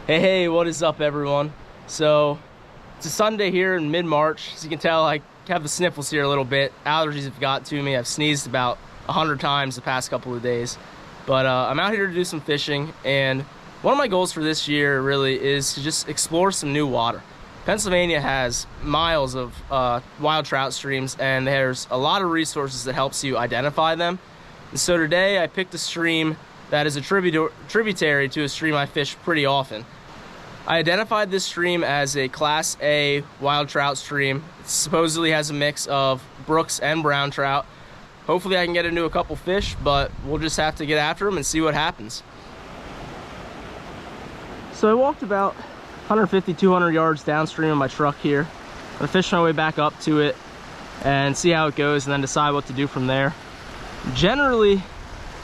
Hey, what is up, everyone? So, it's a Sunday here in mid-March. As you can tell, I have the sniffles here a little bit. Allergies have got to me. I've sneezed about 100 times the past couple of days. But I'm out here to do some fishing, and one of my goals for this year really is to just explore some new water. Pennsylvania has miles of wild trout streams, and there's a lot of resources that helps you identify them. And so today I picked a stream that is a tributary to a stream I fish pretty often. I identified this stream as a Class A wild trout stream. It supposedly has a mix of brooks and brown trout. Hopefully I can get into a couple fish, but we'll just have to get after them and see what happens. So I walked about 150, 200 yards downstream of my truck here. I'm gonna fish my way back up to it and see how it goes and then decide what to do from there. Generally,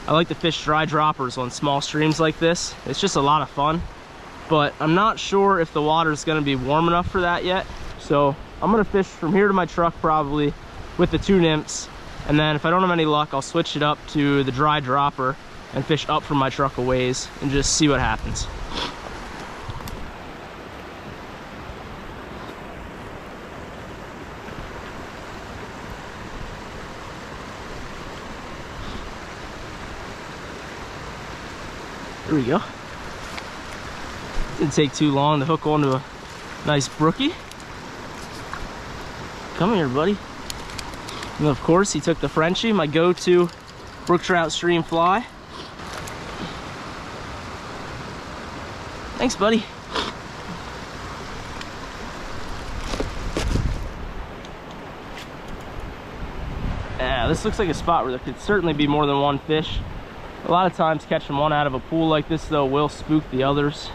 I like to fish dry droppers on small streams like this. It's just a lot of fun, but I'm not sure if the water is gonna be warm enough for that yet. So I'm gonna fish from here to my truck probably with the two nymphs, and then if I don't have any luck, I'll switch it up to the dry dropper and fish up from my truck a ways and just see what happens. There we go. Didn't take too long to hook onto a nice brookie. Come here, buddy. And of course, he took the Frenchie, my go-to brook trout stream fly. Thanks, buddy. Yeah, this looks like a spot where there could certainly be more than one fish. A lot of times catching one out of a pool like this though will spook the others.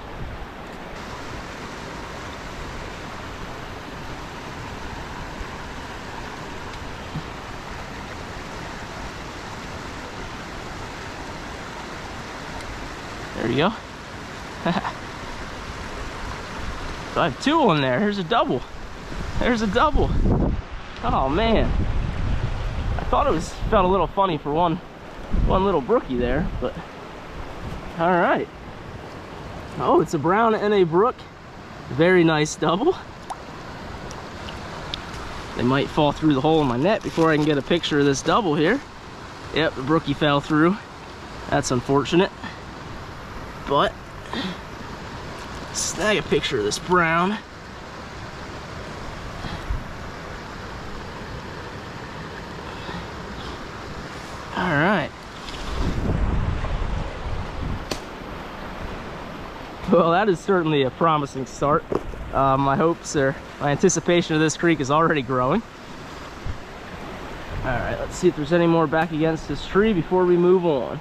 There you go. So I have two in there. Here's a double. There's a double. Oh man. I thought it felt a little funny for one little brookie there, but all right. Oh, it's a brown and a brook. Very nice double. They might fall through the hole in my net before I can get a picture of this double here. Yep, the brookie fell through. That's unfortunate, but snag a picture of this brown. All right. Well, that is certainly a promising start. My anticipation of this creek is already growing. All right, let's see if there's any more back against this tree before we move on.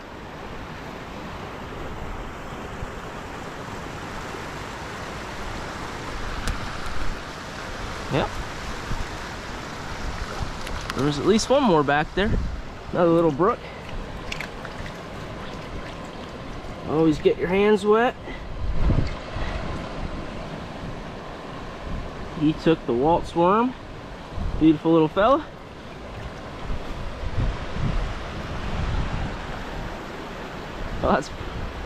Yep. There's at least one more back there. Another little brook. Always get your hands wet. He took the waltz worm. Beautiful little fella. Well, that's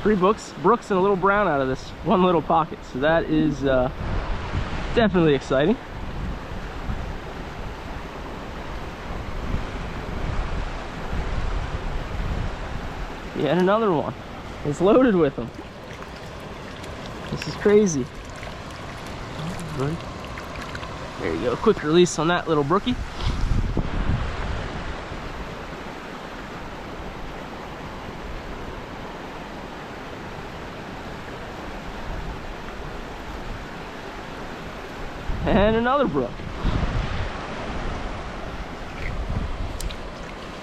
three brooks and a little brown out of this one little pocket. So that is definitely exciting. Yet another one. It's loaded with them. This is crazy. There you go. Quick release on that little brookie. And another brook.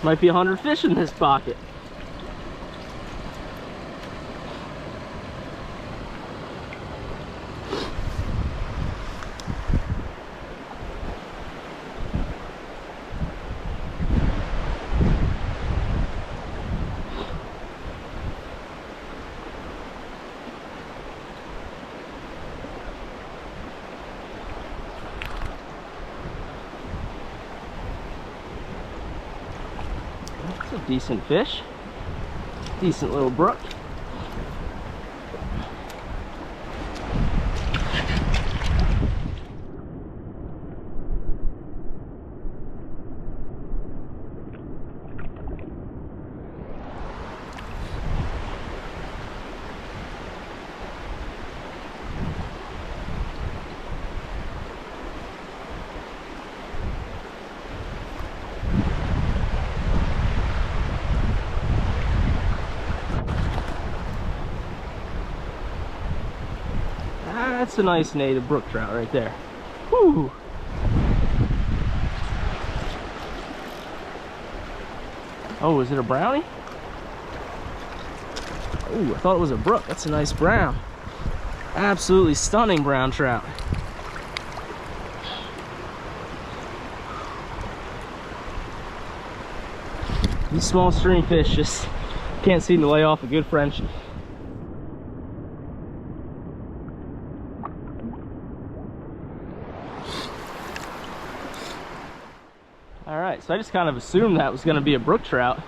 Might be 100 fish in this pocket. That's a decent fish. Decent little brook. That's a nice native brook trout right there. Whew. Oh, is it a brownie? Oh, I thought it was a brook. That's a nice brown. Absolutely stunning brown trout. These small stream fish just can't seem to lay off a good Frenchie. All right, so I just kind of assumed that was going to be a brook trout.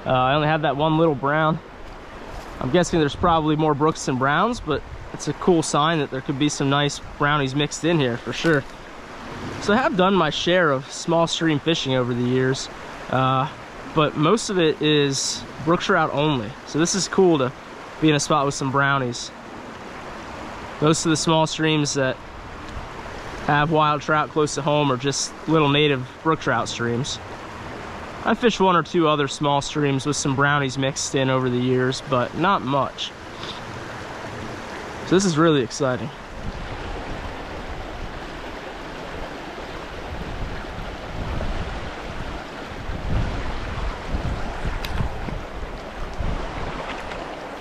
I only had that one little brown. I'm guessing there's probably more brooks than browns, but it's a cool sign that there could be some nice brownies mixed in here for sure. So I have done my share of small stream fishing over the years, but most of it is brook trout only. So this is cool to be in a spot with some brownies. Most of the small streams that have wild trout close to home are just little native brook trout streams. I fished one or two other small streams with some brownies mixed in over the years, but not much. So this is really exciting.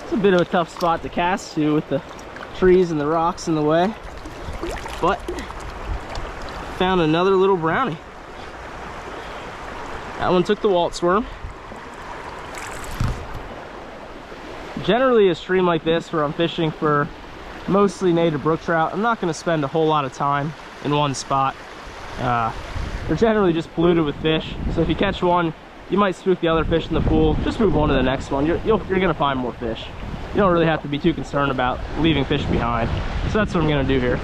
It's a bit of a tough spot to cast to with the trees and the rocks in the way, but found another little brownie. That one took the waltz worm. Generally a stream like this where I'm fishing for mostly native brook trout, I'm not going to spend a whole lot of time in one spot. They're generally just polluted with fish, so if you catch one, you might spook the other fish in the pool. Just move on to the next one. You're going to find more fish. You don't really have to be too concerned about leaving fish behind. So that's what I'm going to do here.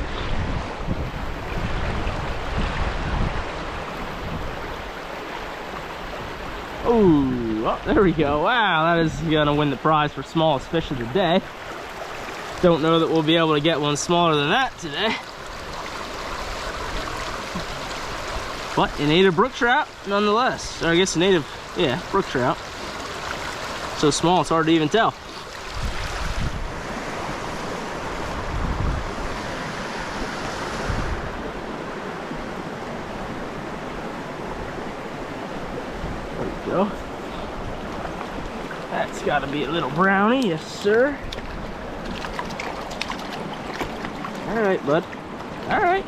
Oh, there we go. Wow, that is gonna win the prize for smallest fish of the day. Don't know that we'll be able to get one smaller than that today. But a native brook trout nonetheless. Or I guess a native, yeah, brook trout. So small it's hard to even tell. Go. That's got to be a little brownie, yes sir. All right, bud. All right.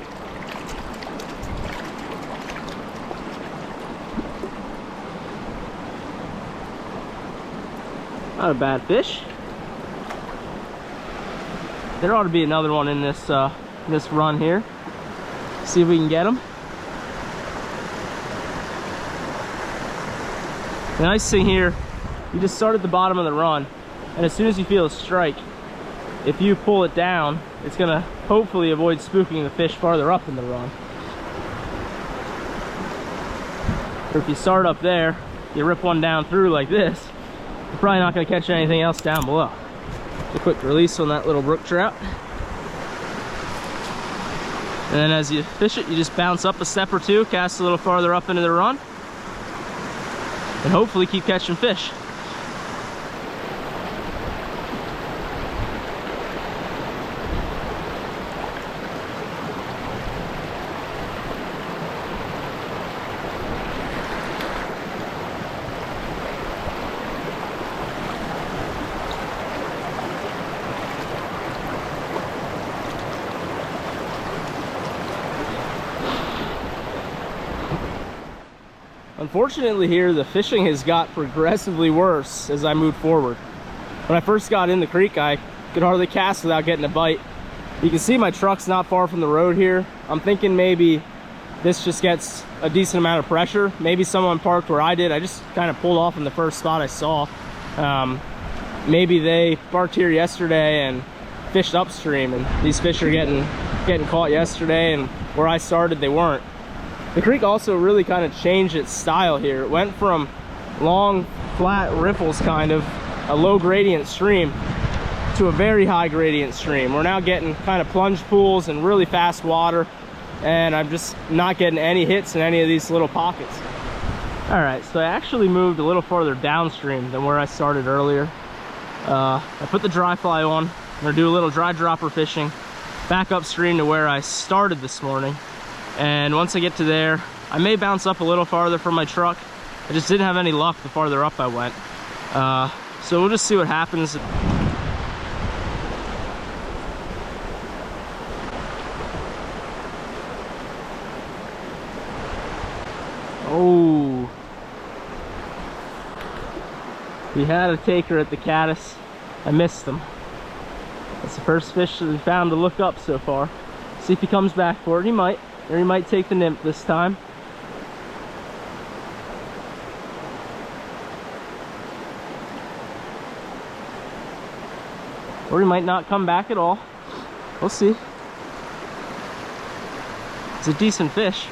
Not a bad fish. There ought to be another one in this this run here. See if we can get him. The nice thing here, you just start at the bottom of the run, and as soon as you feel a strike, if you pull it down, it's gonna hopefully avoid spooking the fish farther up in the run. Or if you start up there, you rip one down through like this, you're probably not gonna catch anything else down below. A quick release on that little brook trout. And then as you fish it, you just bounce up a step or two, cast a little farther up into the run, and hopefully keep catching fish. Unfortunately here, the fishing has got progressively worse as I moved forward. When I first got in the creek, I could hardly cast without getting a bite. You can see my truck's not far from the road here. I'm thinking maybe this just gets a decent amount of pressure. Maybe someone parked where I did. I just kind of pulled off in the first spot I saw. Maybe they parked here yesterday and fished upstream, and these fish are getting caught yesterday, and where I started they weren't. The creek also really kind of changed its style here. It went from long, flat riffles, kind of a low gradient stream, to a very high gradient stream. We're now getting kind of plunge pools and really fast water, and I'm just not getting any hits in any of these little pockets. All right, so I actually moved a little farther downstream than where I started earlier. I put the dry fly on. I'm gonna do a little dry dropper fishing, back upstream to where I started this morning. And once I get to there, I may bounce up a little farther from my truck. I just didn't have any luck the farther up I went. So we'll just see what happens. Oh, we had a taker at the caddis. I missed him. That's the first fish that we found to look up so far. See if he comes back for it. He might, or he might take the nymph this time. Or he might not come back at all. We'll see. It's a decent fish.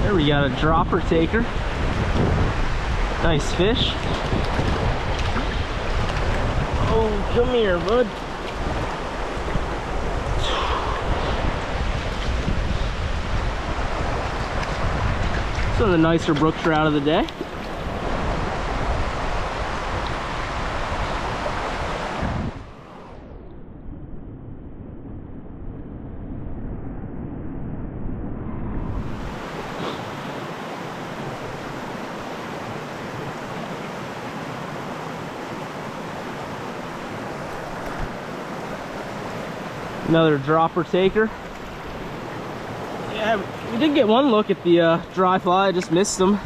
There we got a dropper taker. Nice fish. Oh, come here, bud. Some of the nicer brook trout of the day. Another dropper taker. Yeah, we did get one look at the dry fly. I just missed them,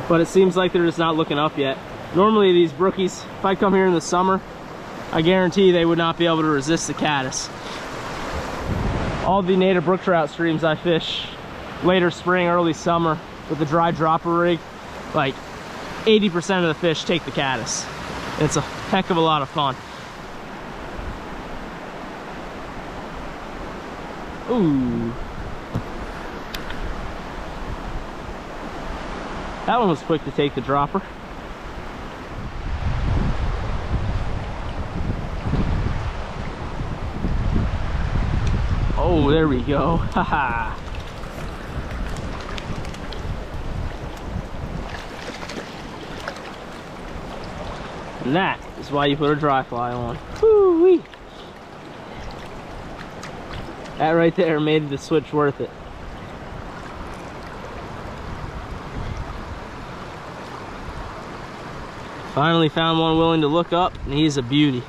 but it seems like they're just not looking up yet. Normally these brookies, if I come here in the summer, I guarantee they would not be able to resist the caddis. All the native brook trout streams I fish later spring, early summer with the dry dropper rig, like 80% of the fish take the caddis. It's a heck of a lot of fun. Ooh. That one was quick to take the dropper. Oh, there we go. Haha. And that is why you put a dry fly on. Woo-wee. That right there made the switch worth it. Finally found one willing to look up, and he's a beauty.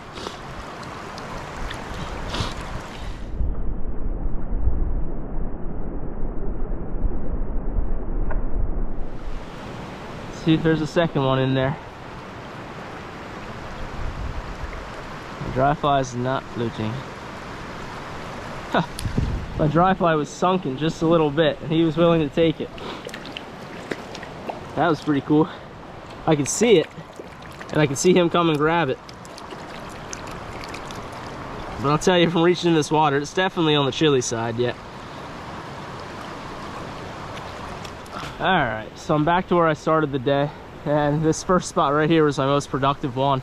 Let's see if there's a second one in there. The dry fly is not floating. My dry fly was sunken just a little bit, and he was willing to take it. That was pretty cool. I could see it, and I could see him come and grab it. But I'll tell you, from reaching in this water, it's definitely on the chilly side yet. Alright, so I'm back to where I started the day, and this first spot right here was my most productive one.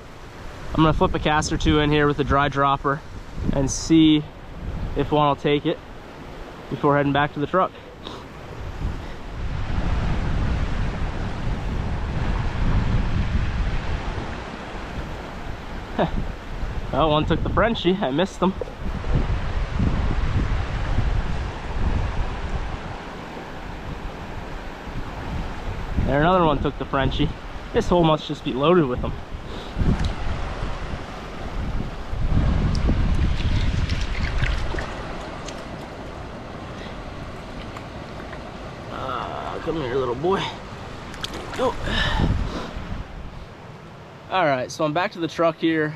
I'm gonna flip a cast or two in here with a dry dropper and see if one will take it before heading back to the truck. Well, one took the Frenchie. I missed them. There, another one took the Frenchie. This hole must just be loaded with them. Come here, little boy. Go. All right, so I'm back to the truck here.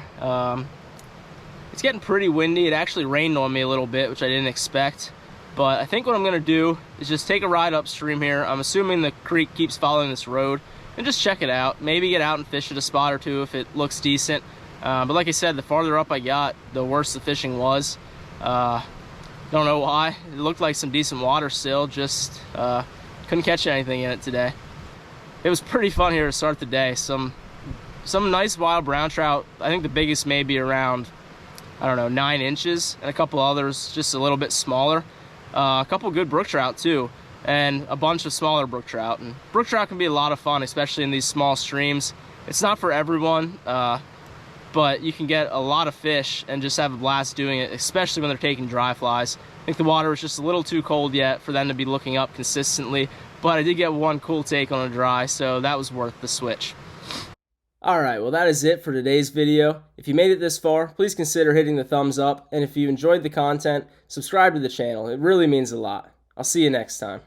It's getting pretty windy. It actually rained on me a little bit, which I didn't expect. But I think what I'm gonna do is just take a ride upstream here. I'm assuming the creek keeps following this road, and just check it out. Maybe get out and fish at a spot or two if it looks decent. But like I said, the farther up I got, the worse the fishing was. Don't know why. It looked like some decent water still, just couldn't catch anything in it today. It was pretty fun here to start the day. Some nice wild brown trout. I think the biggest may be around, I don't know, 9 inches, and a couple others just a little bit smaller. A couple good brook trout too. and a bunch of smaller brook trout. And brook trout can be a lot of fun, especially in these small streams. It's not for everyone, but you can get a lot of fish and just have a blast doing it, especially when they're taking dry flies. I think the water was just a little too cold yet for them to be looking up consistently, but I did get one cool take on a dry, so that was worth the switch. Alright, well that is it for today's video. If you made it this far, please consider hitting the thumbs up, and if you enjoyed the content, subscribe to the channel. It really means a lot. I'll see you next time.